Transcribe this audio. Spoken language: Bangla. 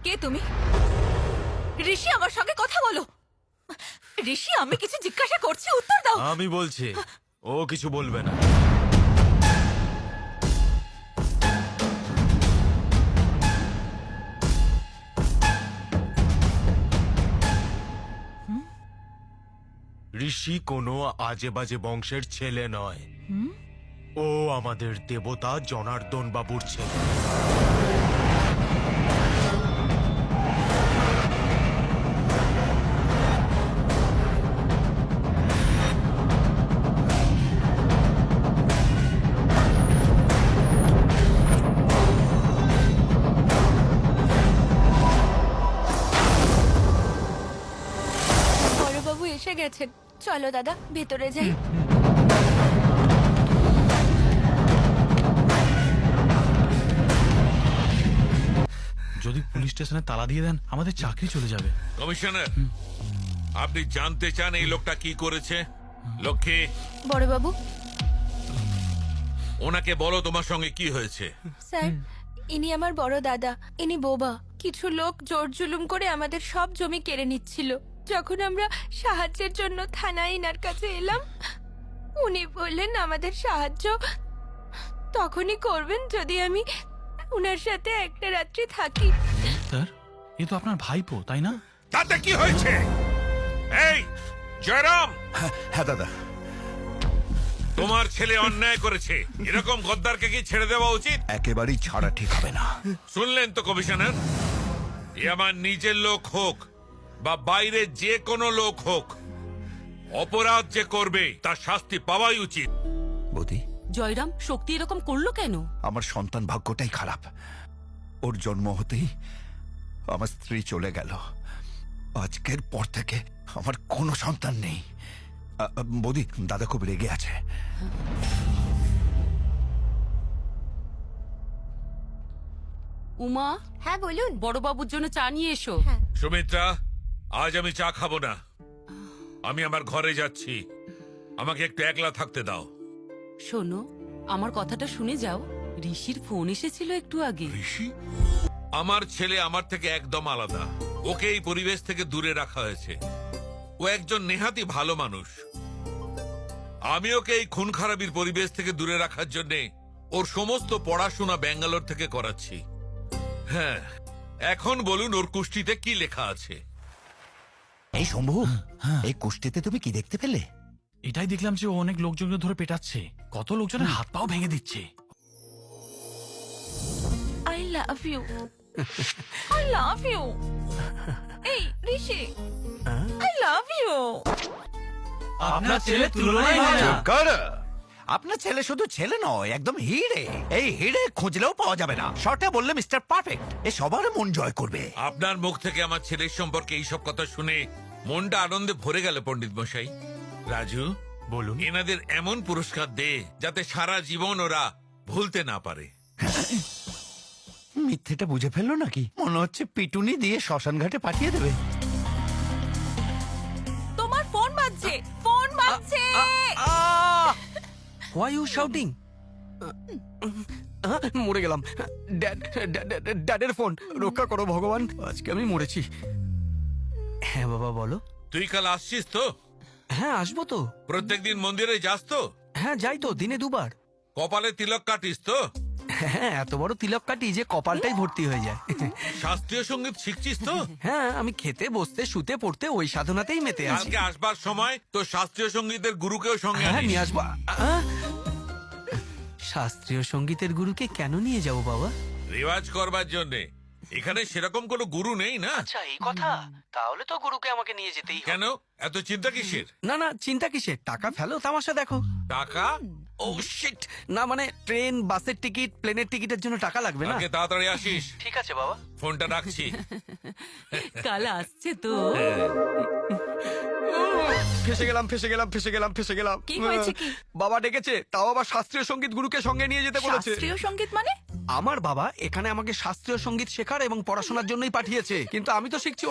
কে তুমি? ঋষি, আমার সঙ্গে কথা বলো। ঋষি, আমি কিছু জিজ্ঞাসা করছি, উত্তর দাও। আমি বলছি, ও কিছু বলবে না। ঋষি কোনো আজে বাজে বংশের ছেলে নয়। ও আমাদের দেবতা জনার্দন বাবুর ছেলে। বড়বাবু এসে গেছেন, চলো দাদা ভেতরে যাই। যদি পুলিশ স্টেশনে তালা দিয়ে দেন আমাদের চাকরি চলে যাবে। কমিশনার, আপনি জানতে চান এই লোকটা কি করেছে? লক্ষ্মী, বড়বাবু, ওনাকে বলো তোমার সঙ্গে কি হয়েছে। স্যার, ইনি আমার বড় দাদা, ইনি বোবা। কিছু লোক জোর জুলুম করে আমাদের সব জমি কেড়ে নিচ্ছিল। যখন আমরা সাহায্যের জন্য থানায় ইনার কাছে এলাম, উনি বললেন আমাদের সাহায্য তখনই করবেন যদি আমি উনার সাথে একটা রাত্রি থাকি। স্যার, এ তো আপনার ভাইপো, তাই না? তাতে কি হয়েছে? এই জয়রাম, হ্যাঁ দাদা, তোমার ছেলে অন্যায় করেছে, এরকম গদ্দারকে কি ছেড়ে দেওয়া উচিত? একেবারেই ছাড়া ঠিক হবে না। শুনলেন তো কমিশনার, এ আমার নিজের লোক হোক বা বাইরে যে কোনো লোক হোক, অপরাধ যে করবে তার শাস্তি পাওয়াই উচিত। বৌদি, জয়রাম, শক্তি এরকম করলো কেন? আমার সন্তান ভাগ্যটাই খারাপ। ওর জন্ম হতেই আমার স্ত্রী চলে গেল। আজকের পর থেকে আমার কোনো সন্তান নেই। বৌদি, দাদা খুব রেগে আছে। উমা, হ্যাঁ বলুন। বড়বাবুর জন্য চা নিয়ে এসো। হ্যাঁ। সুমিত্রা, আজ আমি চা খাবো না, আমি আমার ঘরে যাচ্ছি। আমাকে একটু একলা থাকতে দাও। শোনো, আমার কথাটা শুনে যাও। ঋষির ফোন এসেছিল একটু আগে। ঋষি? আমার ছেলে আমার থেকে একদম আলাদা। ওকে এই পরিবেশ থেকে দূরে রাখা হয়েছে। ও একজন নেহাতি ভালো মানুষ। আমি ওকে এই খুন খারাপির পরিবেশ থেকে দূরে রাখার জন্য ওর সমস্ত পড়াশোনা ব্যাঙ্গালোর থেকে করাচ্ছি। হ্যাঁ, এখন বলুন ওর কুষ্টিতে কি লেখা আছে? এই শম্ভু, এই কুষ্টিতে তুমি কি দেখতে পেলে? এটাই দেখলাম যে ও অনেক লোকজনকে ধরে পেটাচ্ছে, কত লোকজনের হাত পাও ভেঙে দিচ্ছে। I love you, I love you. এই ঋষি, আই লাভ ইউ। আপনার ছেলে তুলনাই হয় না। আপনার ছেলে শুধু ছেলে নয়, একদম হিরে। এই হিরে খুঁজলেও পাওয়া যাবে না। শর্টে বললে মিস্টার পারফেক্ট। এ সবার মন জয় করবে। আপনার মুখ থেকে আমার ছেলের সম্পর্কে এইসব কথা শুনে মনটা আনন্দে ভরে গেল পণ্ডিত মশাই। রাজু, বলুন। এনাদের এমন পুরস্কার দে যাতে সারা জীবন ওরা ভুলতে না পারে। মিথ্যেটা বুঝে ফেললো নাকি? মনে হচ্ছে পিটুনি দিয়ে শ্মশান ঘাটে পাঠিয়ে দেবে। তোমার ফোন বাজছে, ফোন বাজছে। Why are you shouting? মরে গেলাম। ড্যাডের ফোন। রক্ষা করো ভগবান, আজকে আমি মরেছি। হ্যাঁ বাবা, বলো। তুই কাল আসছিস তো? হ্যাঁ, আসবো তো। প্রত্যেকদিন মন্দিরে যাস তো? হ্যাঁ, যাই তো, দিনে 2 বার। কপালে তিলক কাটিস তো? হ্যাঁ, এত বড় তিলক কাটি যে কপালটাই ভর্তি হয়ে যায়। শাস্ত্রীয় সঙ্গীত শিখছিস তো? হ্যাঁ, আমি খেতে বসতে শুতে পড়তে ওই সাধনাতেই মেতে আছি। কালকে আসবার সময় তো শাস্ত্রীয় সঙ্গীতের গুরুকেও সঙ্গে হ্যাঁ, আনিস। নিয়ে আসবো। শাস্ত্রীয় সঙ্গীতের গুরুকে কেন নিয়ে যাব বাবা? রেওয়াজ করবার জন্য। এখানে সেরকম কোনো গুরু নেই না। আচ্ছা, এই কথা। তাহলে তো গুরুকে আমাকে নিয়ে যেতেই হবে। কেন এত চিন্তা কিসের? না না, চিন্তা কিসের? টাকা ফেলো, তামাশা দেখো। টাকা? ও শিট! না মানে ট্রেন, বাসের টিকিট, প্লেনের টিকিটের জন্য টাকা লাগবে না? কালকে তাড়াতাড়ি আসিস। ঠিক আছে বাবা। ফোনটা রাখছি। কাল আসছে তো। ফেসে গেলাম, ফেসে গেলাম, ফেসে গেলাম, ফেসে গেলাম। কি হয়েছে কি? বাবা ডেকেছে, তাও আবার শাস্ত্রীয় সঙ্গীত গুরুকে সঙ্গে নিয়ে যেতে বলেছে। শাস্ত্রীয় সঙ্গীত মানে? আমার বাবা এখানে আমাকে শাস্ত্রীয় সঙ্গীত শেখার এবং পড়াশোনার জন্যই পাঠিয়েছে, কিন্তু আমি তো শিখছি